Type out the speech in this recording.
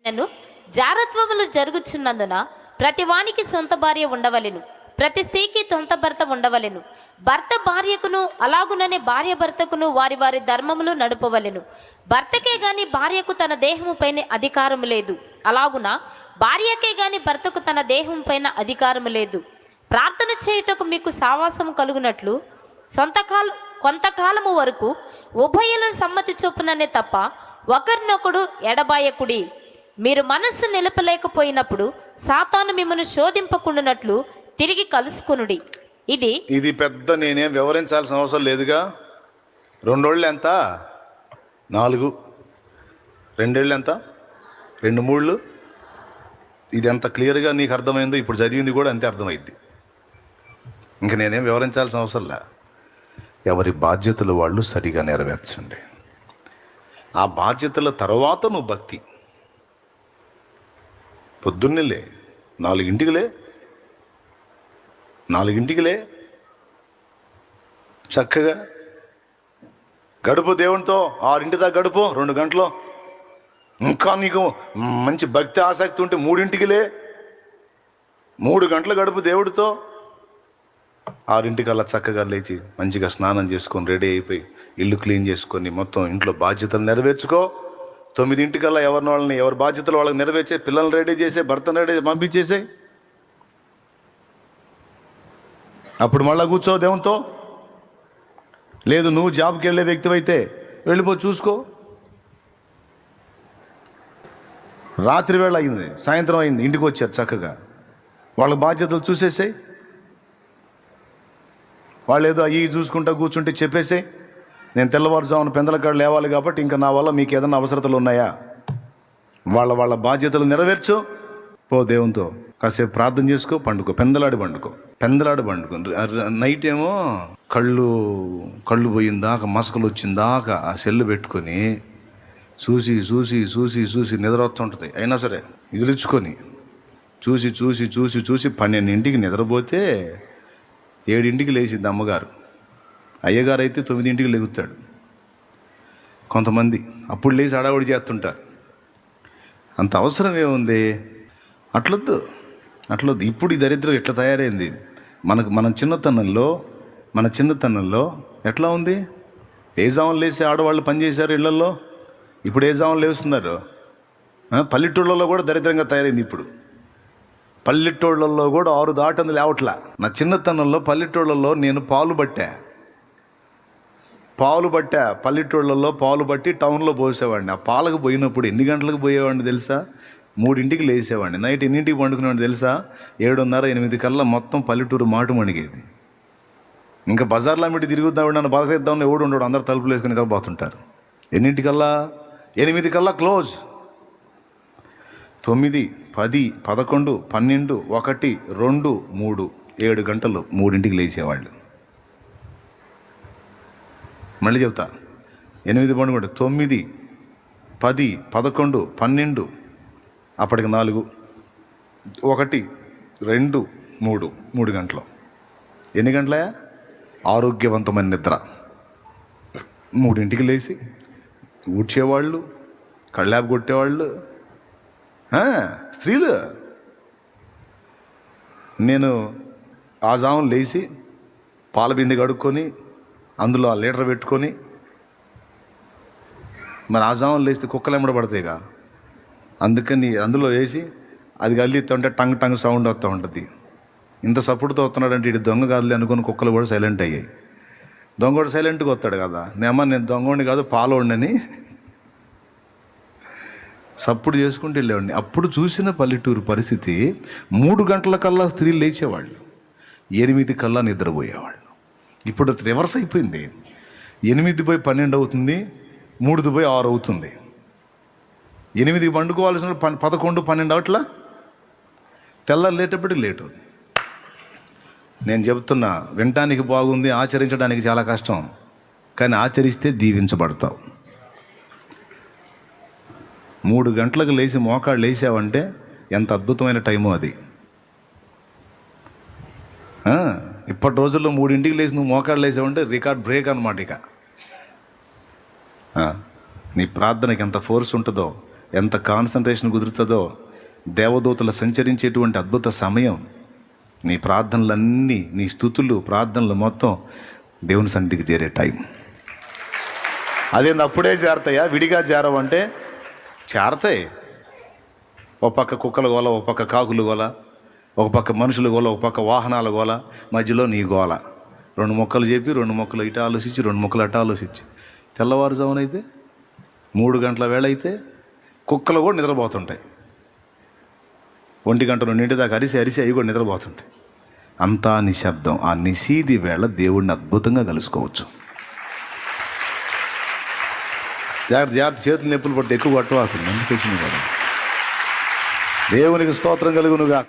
నన్ను జారత్వములు జరుగుచున్నందున ప్రతి వానికి సొంత భార్య ఉండవలెను, ప్రతి స్త్రీకి సొంత భర్త ఉండవలెను. భర్త భార్యకును అలాగుననే భార్య భర్తకును వారి వారి ధర్మములు నడుపవలెను. భర్తకే గాని భార్యకు తన దేహము పైన అధికారము లేదు, అలాగున భార్యకే గాని భర్తకు తన దేహం పైన అధికారము లేదు. ప్రార్థన చేయుటకు మీకు సావాసము కలుగునట్లు కొంతకాలము వరకు ఉభయుల సమ్మతి చొప్పుననే తప్ప ఒకరినొకడు ఎడబాయకుడి. మీరు మనస్సు నిలపలేకపోయినప్పుడు సాతాను మిమ్మల్ని శోధింపకుండానట్లు తిరిగి కలుసుకునుడి. ఇది పెద్ద నేనేం వివరించాల్సిన అవసరం లేదుగా. 2 రోజులు ఎంత? 4. 2 ఏళ్ళు ఎంత? 2 3. ఇది ఎంత క్లియర్గా నీకు అర్థమైందో ఇప్పుడు చదివింది కూడా అంతే అర్థమైంది. ఇంక నేనేం వివరించాల్సిన అవసరం లే. ఎవరి బాధ్యతలు వాళ్ళు సరిగా నెరవేర్చండి. ఆ బాధ్యతల తర్వాత నువ్వు భక్తి. పొద్దున్నేలే 4 చక్కగా గడుపు దేవునితో. 6 దాకా గడుపు 2 గంటలు. ఇంకా నీకు మంచి భక్తి ఆసక్తి ఉంటే 3 3 గంటలు గడుపు దేవుడితో. 6 చక్కగా లేచి మంచిగా స్నానం చేసుకొని రెడీ అయిపోయి ఇల్లు క్లీన్ చేసుకొని మొత్తం ఇంట్లో బాధ్యతలు నెరవేర్చుకో. 9 ఎవరి బాధ్యతలు వాళ్ళకి నెరవేర్చే, పిల్లల్ని రెడీ చేసే, భర్తను రెడీ పంపించేసే. అప్పుడు మళ్ళీ కూర్చో దేవునితో. లేదు నువ్వు జాబ్కి వెళ్ళే వ్యక్తివైతే వెళ్ళిపో, చూసుకో. రాత్రి వేళ అయింది, సాయంత్రం అయింది, ఇంటికి వచ్చారు చక్కగా. వాళ్ళ బాధ్యతలు చూసేసాయి. వాళ్ళు ఏదో అయ్యి చూసుకుంటా కూర్చుంటే చెప్పేసాయి, నేను తెల్లవారుజామున పెందలకాడు లేవాలి కాబట్టి ఇంకా నా వల్ల మీకు ఏదైనా అవసరతలు ఉన్నాయా? వాళ్ళ బాధ్యతలు నెరవేర్చు. పో దేవునితో కాసేపు ప్రార్థన చేసుకో, పండుకో, పెందలాడి పండుకో. నైట్ ఏమో కళ్ళు పోయిందాక, మసకలు వచ్చిందాకా ఆ సెల్లు పెట్టుకొని చూసి చూసి చూసి చూసి నిద్ర వస్తుంటుంది. అయినా సరే ఇదిలిచ్చుకొని చూసి చూసి చూసి చూసి 12ంటికి నిద్రపోతే 7ంటికి లేచిద్ది అమ్మగారు. అయ్యగారు అయితే 9ంటికి లేగుతాడు. కొంతమంది అప్పుడు లేచి హడావుడి చేస్తుంటారు. అంత అవసరం ఏముంది? అట్లొద్దు. ఇప్పుడు ఈ దరిద్రం ఎట్లా తయారైంది. మన చిన్నతనంలో ఎట్లా ఉంది? ఏ జాములు లేసి ఆడవాళ్ళు పనిచేశారు ఇళ్లలో. ఇప్పుడు ఏ జాములు లేస్తున్నారు? పల్లెటూళ్ళలో కూడా దరిద్రంగా తయారైంది. ఇప్పుడు పల్లెటూళ్ళల్లో కూడా 6 దాటంది లేవట్లా. నా చిన్నతనంలో పల్లెటూళ్ళల్లో నేను పాలు పట్టా. పల్లెటూళ్ళల్లో పాలు పట్టి టౌన్లో పోసేవాడిని. ఆ పాలకు పోయినప్పుడు ఎన్ని గంటలకు పోయేవాడిని తెలుసా? 3ంటికి లేచేవాడిని. నైట్ ఎన్నింటికి పండుకునేవాడిని తెలుసా? 7:30 8 కల్లా మొత్తం పల్లెటూరు మాటు మణిగేది. ఇంకా బజార్లో మిట్టి తిరుగుద్దాం, నన్ను బలసేద్దామని ఎవడు ఉండడు, అందరు తలుపులు వేసుకుని నిద్రపోతుంటారు. 8 కల్లా క్లోజ్. 9 10 11 12 1 2 3 7 గంటలు 3ంటికి లేచేవాళ్ళు. మళ్ళీ చెప్తా, 8 పండుగ 9 10 11 12 అప్పటికి 4 1 2 3 గంటలు. ఎన్ని గంటల ఆరోగ్యవంతమైన నిద్ర. 3ంటికి లేచి ఊడ్చేవాళ్ళు, కళ్ళాపు కొట్టేవాళ్ళు స్త్రీలు. నేను ఆ జాములు లేచి పాల బిందె కడుక్కొని అందులో ఆ లీటర్ పెట్టుకొని, మరి ఆ జాములు లేస్తే కుక్కలు ఎమ్మడబడతాయిగా, అందుకని అందులో వేసి అది కదిలిస్తుంటే టంగ్ సౌండ్ వస్తూ ఉంటుంది. ఇంత సపోర్ట్తో వస్తున్నాడంటే ఇటు దొంగ కాదులే అనుకుని కుక్కలు కూడా సైలెంట్ అయ్యాయి. దొంగ కూడా సైలెంట్గా వస్తాడు కదా. నేను దొంగోడిని కాదు పాలోడిని సప్పుడు చేసుకుంటూ వెళ్ళేవాడిని. అప్పుడు చూసిన పల్లెటూరు పరిస్థితి, 3 గంటల కల్లా స్త్రీలు లేచేవాళ్ళు, 8 కల్లా నిద్రపోయేవాళ్ళు. ఇప్పుడు రివర్స్ అయిపోయింది. 8 పోయి 12 అవుతుంది, 3 పోయి 6 అవుతుంది. 8కి పండుకోవాల్సిన 11 12 అవట్లా, తెల్లారు లేటప్పటికి లేటు. నేను చెబుతున్నా, వినటానికి బాగుంది, ఆచరించడానికి చాలా కష్టం. కానీ ఆచరిస్తే దీవించబడతావు. 3 గంటలకు లేచి మోకాళ్ళు లేచావంటే ఎంత అద్భుతమైన టైము అది. ఇప్పటి రోజుల్లో 3ంటికి లేచి నువ్వు మోకాళ్ళు లేచావంటే రికార్డ్ బ్రేక్ అన్నమాట. ఇక నీ ప్రార్థనకి ఎంత ఫోర్స్ ఉంటుందో ఎంత కాన్సన్ట్రేషన్ కుదురుతుందో, దేవదూతలు సంచరించేటువంటి అద్భుత సమయం. నీ ప్రార్థనలన్నీ, నీ స్తుతులు, ప్రార్థనలు మొత్తం దేవుని సన్నిధికి చేరే టైం. అదేంది అప్పుడే చేరతాయా? విడిగా చేరవంటే చేరతాయి. ఒక పక్క కుక్కల గోల, ఒక పక్క కాకులు గోల, ఒక పక్క మనుషుల గోల, ఒక పక్క వాహనాల గోల, మధ్యలో నీ గోల. 2 మొక్కలు చెప్పి 2 మొక్కలు ఇటు ఆలోచించి 2 మొక్కలు అటు ఆలోచించి తెల్లవారుజామునైతే 3 గంటల వేళ అయితే కుక్కలు కూడా నిద్రపోతుంటాయి. 1 గంట 2 దాకా అరిసి అవి కూడా నిద్రపోతుంటాయి. అంతా నిశ్శబ్దం. ఆ నిశీది వేళ దేవుడిని అద్భుతంగా కలుసుకోవచ్చు. జాగ్రత్త, చేతులు నొప్పులు పడితే ఎక్కువ పట్టవాకు. ఎందుకు వచ్చింది కదా. దేవునికి స్తోత్రం కలుగునుగా.